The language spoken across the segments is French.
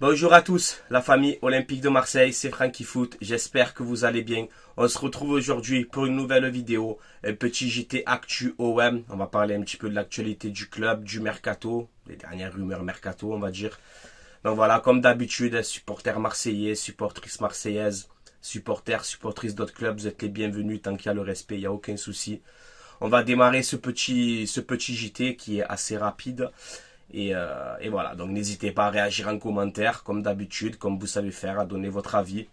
Bonjour à tous, la famille olympique de Marseille, c'est Francky Foot, j'espère que vous allez bien. On se retrouve aujourd'hui pour une nouvelle vidéo, un petit JT Actu OM. On va parler un petit peu de l'actualité du club, du mercato, les dernières rumeurs mercato on va dire. Donc voilà, comme d'habitude, supporters marseillais, supportrices marseillaises, supportrices d'autres clubs, vous êtes les bienvenus tant qu'il y a le respect, il n'y a aucun souci. On va démarrer ce petit JT qui est assez rapide. Et voilà, donc n'hésitez pas à réagir en commentaire, comme d'habitude, comme vous savez faire, à donner votre avis.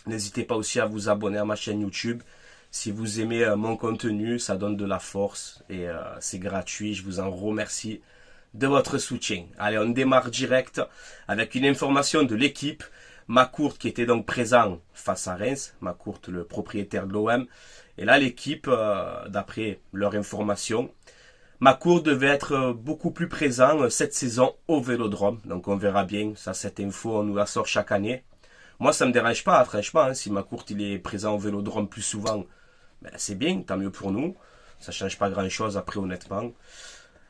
N'hésitez pas aussi à vous abonner à ma chaîne YouTube. Si vous aimez mon contenu, ça donne de la force et c'est gratuit. Je vous en remercie de votre soutien. Allez, on démarre direct avec une information de l'équipe. Macourt qui était donc présent face à Reims. Macourt, le propriétaire de l'OM. Et là, l'équipe, d'après leur information, Macourt devait être beaucoup plus présent cette saison au Vélodrome. Donc on verra bien, ça cette info on nous la sort chaque année. Moi ça me dérange pas franchement, hein, si Macourt il est présent au Vélodrome plus souvent, ben, c'est bien, tant mieux pour nous. Ça change pas grand chose après honnêtement.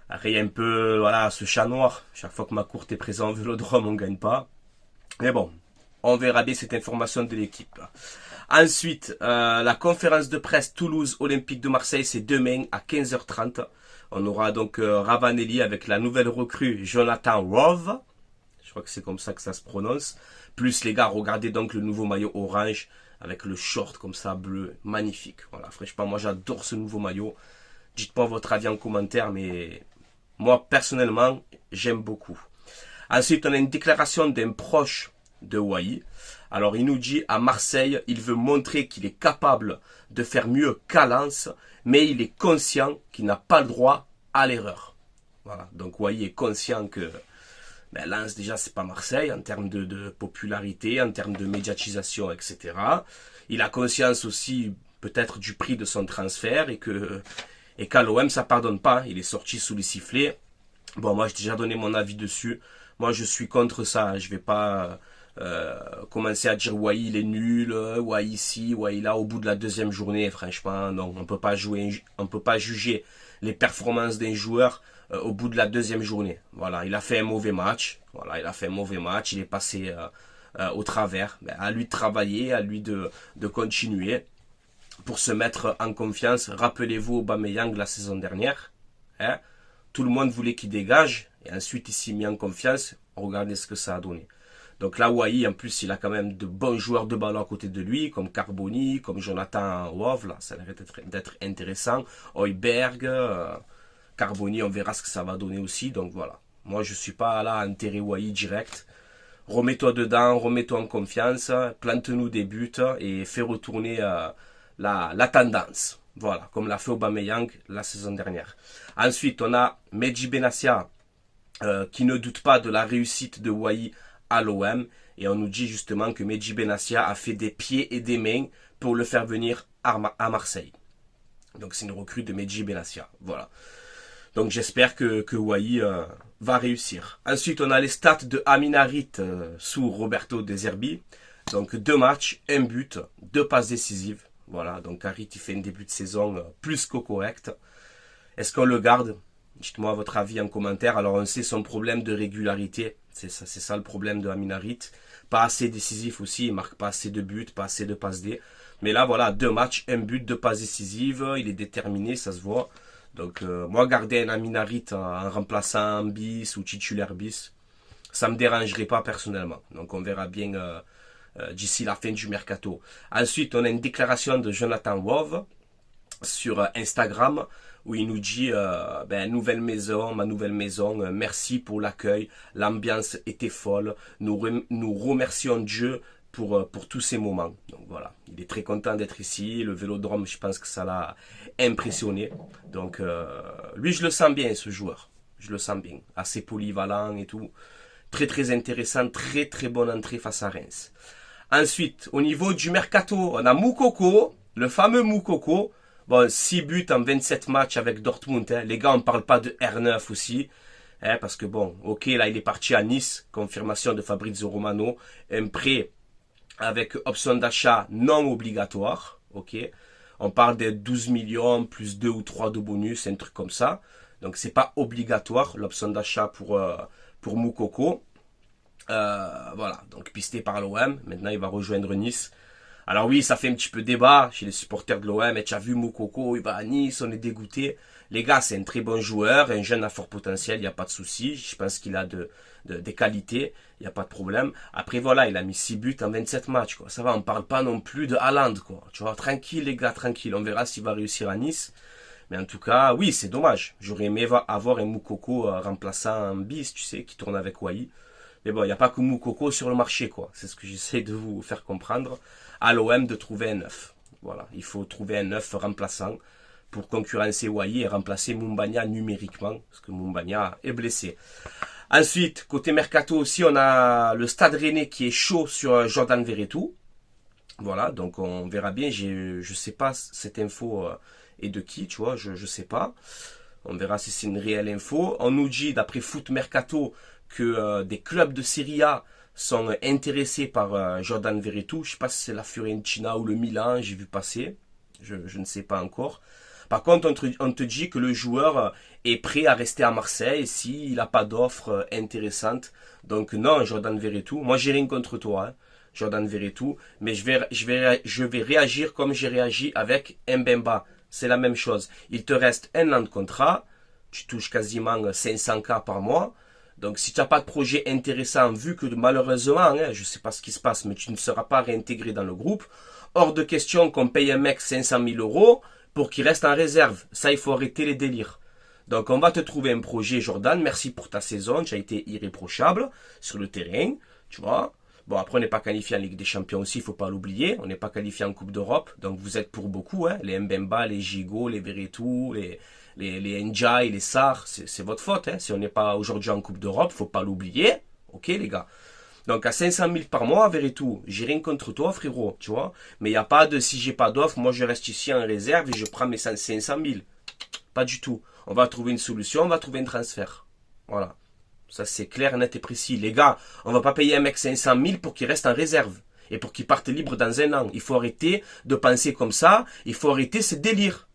Après il y a un peu voilà, ce chat noir, chaque fois que Macourt est présent au Vélodrome on gagne pas. Mais bon, on verra bien cette information de l'équipe. Ensuite, la conférence de presse Toulouse Olympique de Marseille, c'est demain à 15h30. On aura donc Ravanelli avec la nouvelle recrue Jonathan Rove. Je crois que c'est comme ça que ça se prononce. Plus les gars, regardez donc le nouveau maillot orange avec le short comme ça bleu. Magnifique. Voilà, franchement, moi j'adore ce nouveau maillot. Dites-moi votre avis en commentaire, mais moi personnellement, j'aime beaucoup. Ensuite, on a une déclaration d'un proche de Wai. Alors il nous dit à Marseille, il veut montrer qu'il est capable de faire mieux qu'à Lens, mais il est conscient qu'il n'a pas le droit à l'erreur. Voilà, donc Wai est conscient que Lens déjà c'est pas Marseille en termes de popularité, en termes de médiatisation, etc. Il a conscience aussi peut-être du prix de son transfert et qu'à l'OM ça pardonne pas. Il est sorti sous les sifflets. Bon, moi j'ai déjà donné mon avis dessus. Moi je suis contre ça. Je vais pas commencer à dire Wai il est nul, Wai ici, Wai là au bout de la deuxième journée. Franchement, non, on peut pas juger les performances d'un joueur au bout de la deuxième journée. Voilà, il a fait un mauvais match. Voilà, il a fait un mauvais match. Il est passé au travers. Ben, à lui de travailler, à lui de continuer pour se mettre en confiance. Rappelez-vous Aubameyang la saison dernière. Hein, tout le monde voulait qu'il dégage et ensuite il s'est mis en confiance. Regardez ce que ça a donné. Donc là, Wai, en plus, il a quand même de bons joueurs de ballon à côté de lui, comme Carboni, comme Jonathan Wov, là, ça a l'air d'être intéressant. Højbjerg, Carboni, on verra ce que ça va donner aussi. Donc voilà, moi je suis pas là à enterrer Wai direct. Remets-toi dedans, remets-toi en confiance, plante-nous des buts et fais retourner la tendance. Voilà, comme l'a fait Aubameyang la saison dernière. Ensuite, on a Mehdi Benassia, qui ne doute pas de la réussite de Wai à l'OM et on nous dit justement que Mehdi Benassia a fait des pieds et des mains pour le faire venir à Marseille. Donc c'est une recrue de Mehdi Benassia. Voilà. Donc j'espère que Wai va réussir. Ensuite on a les stats de Amin Harit sous Roberto De Zerbi. Donc 2 matchs, 1 but, 2 passes décisives. Voilà, donc Harit il fait un début de saison plus que correct. Est-ce qu'on le garde? Dites-moi votre avis en commentaire. Alors on sait son problème de régularité. C'est ça le problème de Amin Harit. Pas assez décisif aussi. Il marque pas assez de buts, pas assez de passes D. Mais là voilà, 2 matchs, 1 but, 2 passes décisives. Il est déterminé, ça se voit. Donc moi garder un Amin Harit en remplaçant bis ou titulaire bis, ça me dérangerait pas personnellement. Donc on verra bien d'ici la fin du mercato. Ensuite on a une déclaration de Jonathan Wov sur Instagram où il nous dit nouvelle maison, ma nouvelle maison, merci pour l'accueil, l'ambiance était folle, nous remercions Dieu pour tous ces moments. Donc voilà, il est très content d'être ici, le Vélodrome je pense que ça l'a impressionné. Donc lui je le sens bien ce joueur, je le sens bien, assez polyvalent et tout, très très intéressant, très très bonne entrée face à Reims. Ensuite, au niveau du mercato, on a Moukoko, le fameux Moukoko. Bon, 6 buts en 27 matchs avec Dortmund. Hein. Les gars, on parle pas de R9 aussi. Hein, parce que bon, ok, là, il est parti à Nice. Confirmation de Fabrizio Romano. Un prêt avec option d'achat non obligatoire. Ok. On parle de 12 millions plus 2 ou 3 de bonus, un truc comme ça. Donc, c'est pas obligatoire, l'option d'achat pour Moukoko. Voilà, donc pisté par l'OM. Maintenant, il va rejoindre Nice. Alors oui, ça fait un petit peu débat chez les supporters de l'OM. Et tu as vu Moukoko, il va à Nice, on est dégoûté. Les gars, c'est un très bon joueur, un jeune à fort potentiel, il n'y a pas de souci. Je pense qu'il a des qualités, il n'y a pas de problème. Après voilà, il a mis 6 buts en 27 matchs, quoi. Ça va, on parle pas non plus de Haaland, quoi. Tu vois, tranquille les gars, tranquille. On verra s'il va réussir à Nice. Mais en tout cas, oui, c'est dommage. J'aurais aimé avoir un Moukoko remplaçant en bis, tu sais, qui tourne avec Wai. Mais bon, il n'y a pas que Moukoko sur le marché, quoi. C'est ce que j'essaie de vous faire comprendre. À l'OM de trouver un neuf. Voilà, il faut trouver un neuf remplaçant pour concurrencer Wai et remplacer Moumbagna numériquement, parce que Moumbagna est blessé. Ensuite, côté Mercato aussi, on a le Stade Rennais qui est chaud sur Jordan Verretou. Voilà, donc on verra bien. Je sais pas cette info est de qui, tu vois, je sais pas. On verra si c'est une réelle info. On nous dit, d'après Foot Mercato, que des clubs de Serie A sont intéressés par Jordan Verretou. Je sais pas si c'est la Fiorentina ou le Milan, j'ai vu passer. Je ne sais pas encore. Par contre, on te dit que le joueur est prêt à rester à Marseille s'il n'a pas d'offre intéressante. Donc non, Jordan Verretou, moi j'ai rien contre toi, hein, Jordan Verretou, mais je vais réagir comme j'ai réagi avec Mbemba. C'est la même chose. Il te reste un an de contrat, tu touches quasiment 500K par mois. Donc si tu n'as pas de projet intéressant, vu que malheureusement, hein, je ne sais pas ce qui se passe, mais tu ne seras pas réintégré dans le groupe, hors de question qu'on paye un mec 500 000 euros pour qu'il reste en réserve. Ça, il faut arrêter les délires. Donc, on va te trouver un projet, Jordan. Merci pour ta saison. Tu as été irréprochable sur le terrain. Tu vois. Bon, après, on n'est pas qualifié en Ligue des Champions aussi, il ne faut pas l'oublier. On n'est pas qualifié en Coupe d'Europe. Donc, vous êtes pour beaucoup. Hein. Les Mbemba, les Gigot, les Verretou, les Ndiaye, les Sarr. C'est votre faute. Hein. Si on n'est pas aujourd'hui en Coupe d'Europe, il ne faut pas l'oublier. Ok, les gars. Donc à 500 000 par mois, Verretou, j'ai rien contre toi, frérot, tu vois. Mais il n'y a pas de, si j'ai pas d'offre, moi je reste ici en réserve et je prends mes 500 000. Pas du tout. On va trouver une solution, on va trouver un transfert. Voilà. Ça c'est clair, net et précis. Les gars, on va pas payer un mec 500 000 pour qu'il reste en réserve. Et pour qu'il parte libre dans un an. Il faut arrêter de penser comme ça. Il faut arrêter ce délire.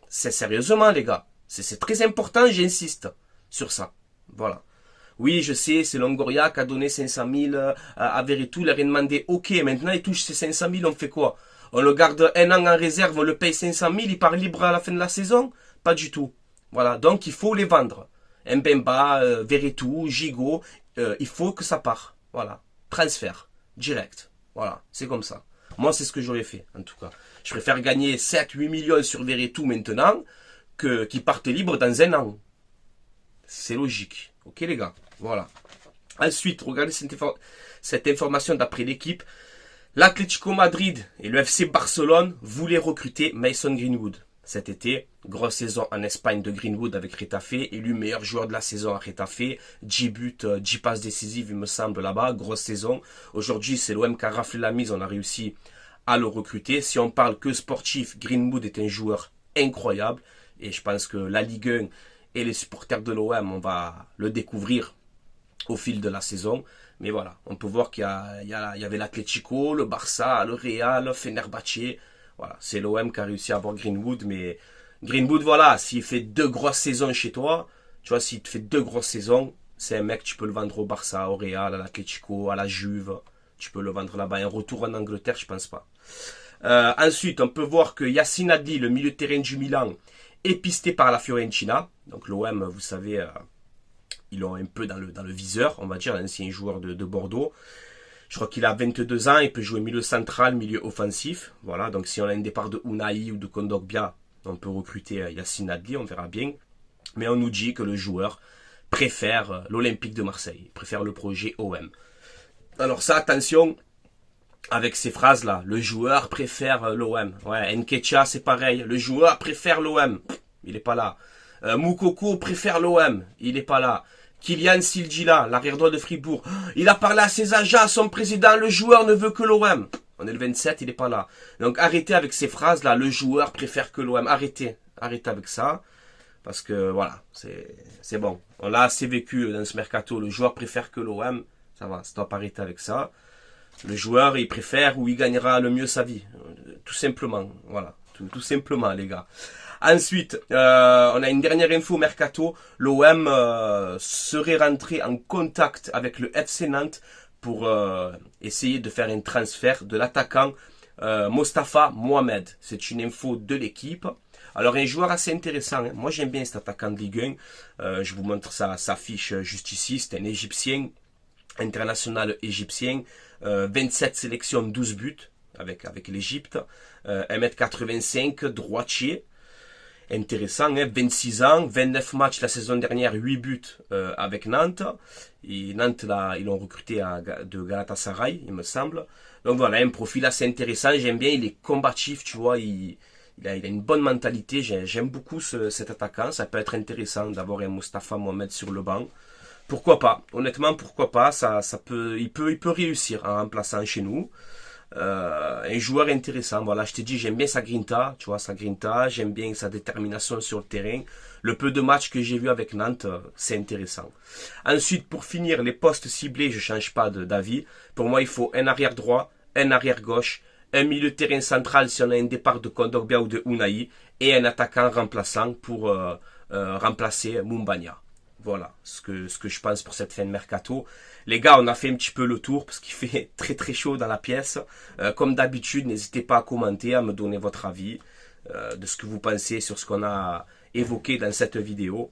C'est sérieusement, les gars. C'est très important, j'insiste sur ça. Voilà. Oui, je sais, c'est Longoria qui a donné 500 000 à Verretou, il a rien demandé. Ok, maintenant il touche ces 500 000, on fait quoi? On le garde un an en réserve, on le paye 500 000, il part libre à la fin de la saison? Pas du tout. Voilà, donc il faut les vendre. Mbemba, Verretou, Gigot, il faut que ça part. Voilà, transfert, direct. Voilà, c'est comme ça. Moi, c'est ce que j'aurais fait, en tout cas. Je préfère gagner 7-8 millions sur Verretou maintenant qu'il parte libre dans un an. C'est logique. Ok, les gars? Voilà. Ensuite, regardez cette information d'après l'équipe. L'Atlético Madrid et le FC Barcelone voulaient recruter Mason Greenwood cet été. Grosse saison en Espagne de Greenwood avec Retafe, élu meilleur joueur de la saison à Retafe. 10 buts, 10 passes décisives, il me semble, là-bas. Grosse saison. Aujourd'hui, c'est l'OM qui a raflé la mise. On a réussi à le recruter. Si on parle que sportif, Greenwood est un joueur incroyable. Et je pense que la Ligue 1 et les supporters de l'OM, on va le découvrir au fil de la saison. Mais voilà, on peut voir qu'il y avait l'Atlético, le Barça, le Real, Fenerbahçe. Voilà, c'est l'OM qui a réussi à avoir Greenwood. Mais Greenwood, voilà, s'il fait 2 grosses saisons chez toi, tu vois, s'il te fait 2 grosses saisons, c'est un mec, tu peux le vendre au Barça, au Real, à l'Atlético, à la Juve. Tu peux le vendre là-bas. Un retour en Angleterre, je pense pas. Ensuite, on peut voir que Yacine Adli, le milieu de terrain du Milan, est pisté par la Fiorentina. Donc l'OM, vous savez, ils l'ont un peu dans le viseur, on va dire, l'ancien joueur de Bordeaux. Je crois qu'il a 22 ans, il peut jouer milieu central, milieu offensif. Voilà, donc si on a un départ de Unai ou de Kondogbia, on peut recruter Yacine Adli, on verra bien. Mais on nous dit que le joueur préfère l'Olympique de Marseille, il préfère le projet OM. Alors ça, attention, avec ces phrases-là, le joueur préfère l'OM. Ouais, Nketiah, c'est pareil, le joueur préfère l'OM. Il n'est pas là. Moukoko préfère l'OM. Il n'est pas là. Kylian Sildila, l'arrière-droit de Fribourg. Il a parlé à ses agents, à son président, le joueur ne veut que l'OM. On est le 27, il n'est pas là. Donc arrêtez avec ces phrases-là, le joueur préfère que l'OM. Arrêtez. Arrêtez avec ça. Parce que voilà, c'est bon. On l'a assez vécu dans ce mercato. Le joueur préfère que l'OM. Ça va, ça doit pas arrêter avec ça. Le joueur, il préfère où il gagnera le mieux sa vie. Tout simplement. Voilà. Tout simplement, les gars. Ensuite, on a une dernière info mercato. L'OM serait rentré en contact avec le FC Nantes pour essayer de faire un transfert de l'attaquant Mostafa Mohamed. C'est une info de l'équipe. Alors un joueur assez intéressant, hein. Moi j'aime bien cet attaquant de Ligue 1. Je vous montre sa fiche juste ici. C'est un Égyptien, international égyptien, 27 sélections, 12 buts avec l'Égypte, 1m85, droitier. Intéressant, hein, 26 ans, 29 matchs la saison dernière, 8 buts avec Nantes. Et Nantes, là, ils l'ont recruté de Galatasaray, il me semble. Donc voilà, un profil assez intéressant, j'aime bien, il est combatif, tu vois, il a une bonne mentalité, j'aime beaucoup cet attaquant. Ça peut être intéressant d'avoir un Mostafa Mohamed sur le banc. Pourquoi pas, honnêtement, pourquoi pas, il peut réussir en remplaçant chez nous. Un joueur intéressant, voilà, je t'ai dit, j'aime bien sa grinta, tu vois, sa grinta, j'aime bien sa détermination sur le terrain. Le peu de matchs que j'ai vu avec Nantes, c'est intéressant. Ensuite, pour finir, les postes ciblés, je change pas d'avis. Pour moi, il faut un arrière droit, un arrière gauche, un milieu de terrain central si on a un départ de Kondogbia ou de Unai, et un attaquant remplaçant pour remplacer Mumbagna. Voilà ce que je pense pour cette fin de mercato. Les gars, on a fait un petit peu le tour parce qu'il fait très très chaud dans la pièce. Comme d'habitude, n'hésitez pas à commenter, à me donner votre avis de ce que vous pensez sur ce qu'on a évoqué dans cette vidéo.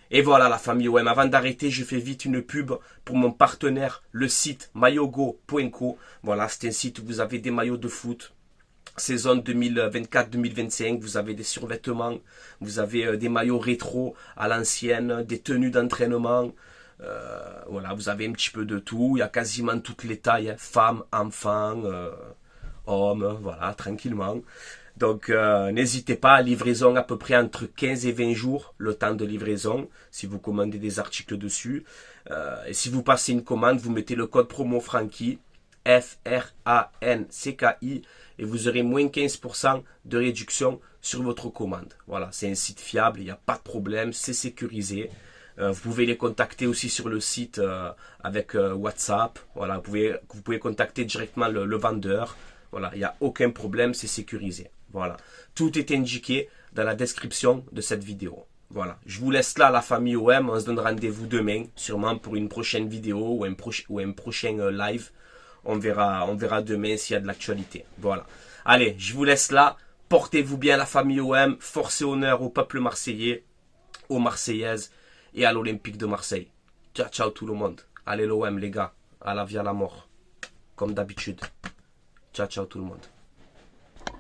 Et voilà la famille OM. Avant d'arrêter, je fais vite une pub pour mon partenaire, le site maillogo.co. Voilà, c'est un site où vous avez des maillots de foot. Saison 2024-2025, vous avez des survêtements, vous avez des maillots rétro à l'ancienne, des tenues d'entraînement, voilà, vous avez un petit peu de tout, il y a quasiment toutes les tailles, hein, femmes, enfants, hommes, voilà, tranquillement. Donc n'hésitez pas, livraison à peu près entre 15 et 20 jours, le temps de livraison, si vous commandez des articles dessus. Et si vous passez une commande, vous mettez le code promo Francky, FRANCKI, et vous aurez moins 15% de réduction sur votre commande. Voilà, c'est un site fiable, il n'y a pas de problème, c'est sécurisé. Vous pouvez les contacter aussi sur le site avec WhatsApp. Voilà, vous pouvez contacter directement le vendeur. Voilà, il n'y a aucun problème, c'est sécurisé. Voilà, tout est indiqué dans la description de cette vidéo. Voilà, je vous laisse là, la famille OM. On se donne rendez-vous demain, sûrement pour une prochaine vidéo ou un prochain live. On verra demain s'il y a de l'actualité. Voilà. Allez, je vous laisse là. Portez-vous bien la famille OM. Force et honneur au peuple marseillais, aux Marseillaises et à l'Olympique de Marseille. Ciao, ciao tout le monde. Allez l'OM les gars. À la vie à la mort. Comme d'habitude. Ciao, ciao tout le monde.